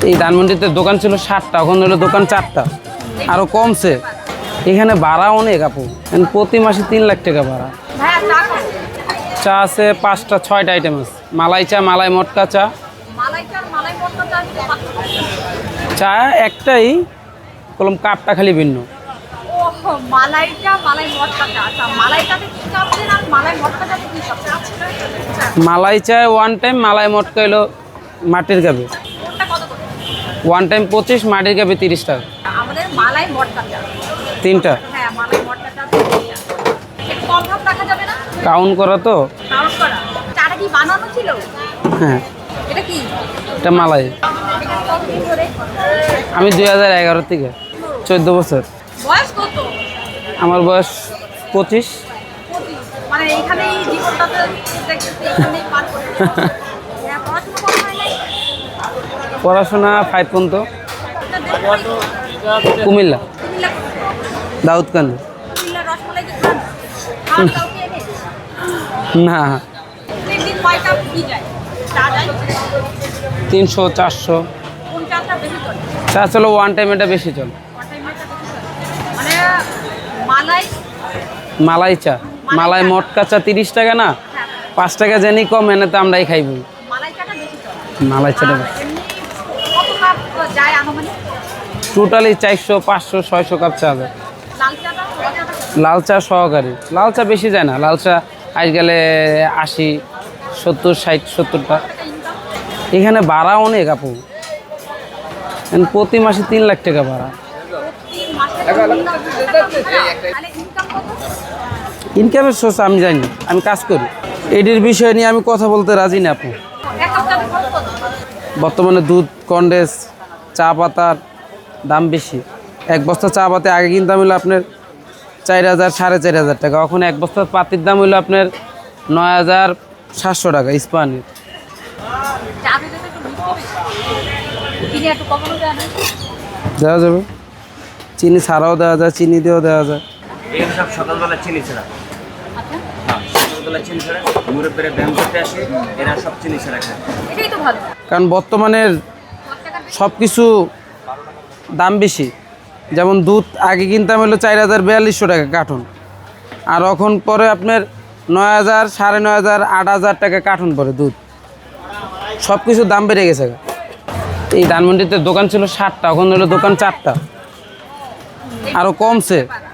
এই ধানমন্ডিতে দোকান ছিল 7টা, এখন হলো দোকান 4টা, আরও কমছে। এখানে ভাড়া অনেক আপু, প্রতি মাসে 3 লাখ টাকা ভাড়া। চা আছে 5টা 6টা আইটেম আছে, মালাই চা, মালাই মটকা চা। চা একটাই, কলম কাপটা খালি ভিন্ন। মালাই চা 1 টাইম, মালাই মটকা হলো মাটির কাপে 1 টাইম 25, মাটির কাপে 30 টাকা। আমাদের মালাই মটকা চা 3টা। হ্যাঁ, মালাই মটকা চা 3টা। একটু কম দাম রাখা যাবে না? কাউন্ট করা তো। কাউন্ট করা। চাটা কি বানানো ছিল? হ্যাঁ, এটা কি? এটা মালাই। এটা কতদিন ধরে? আমি 2011 থেকে, 14 বছর। বয়স কত? আমার বয়স 25। 25। মানে এইখানেই জীবনটাতে দেখতেছি, এখানেই পার করে। হ্যাঁ, পড়াশোনা করা হয় নাই? পড়াশোনা 5 পর্যন্ত। আপনাদের বাড়ি কুমিল্লা, কুমিল্লা কোথায়? দাউদকান্দি। কুমিল্লার রসমালাই কি খান? খান কাউকে এনে? না, প্রত্যেকদিন কয়টা কি যায়? চা যায়? 300 400। কোন চাটা বেশি চলে? চা চলো 1 টাইম, এটা বেশি চলে। কটাইমাটা বেশি চলে? মানে মালাই মালাই চা, মালাই মটকা চা 30 টাকা না, 5 টাকা জানি কম, এনে তো আমরাই খাইব। মালাই চাটা বেশি চলে। মালাই চাটা আর এমনি কত কাপ যায় আনুমানিক? টোটালি 400 500 600 কাপ চা যায়। লাল চাটা? লাল চা সহকারে, লাল চা বেশি যায় না, লাল চা আজ গেলে 80 70 60 70টা। এখানে ভাড়া অনেক আপু, প্রতি মাসে 3 লাখ টাকা ভাড়া। ইনকামের সোর্স আমি জানি না, আমি কাজ করি, এটির বিষয় নিয়ে আমি কথা বলতে রাজি না আপু। বর্তমানে দুধ, কন্ডেন্স, চা পাতার দাম বেশি। 1 বস্তা চা পাতা আগে কিনতাম হলো আপনার 4000 4500 টাকা, এখন 1 বস্তা পাতির দাম হলো আপনার 9700 টাকা ইস্পাহানির। দেওয়া যাবে, চিনি ছাড়াও দেওয়া যায়, চিনি দিয়েও দেওয়া যায়। এই সব সকালবেলা চিনি ছাড়া। সকালবেলা চিনি ছাড়া মুরব্বীরা ব্যায়াম করতে আসে, এরা সব চিনি ছাড়া খায়। এটাই তো ভালো। কারণ বর্তমানের সব কিছু দাম বেশি। যেমন দুধ আগে কিনতাম হলো 4000 4200 টাকা কার্টন, আর এখন পরে আপনার 9000 9500 8000 টাকা কার্টন পরে দুধ। সব কিছুর দাম বেড়ে গেছে। এই ধানমন্ডিতে দোকান ছিল 7টা, এখন হলো দোকান 4টা, আরও কমছে।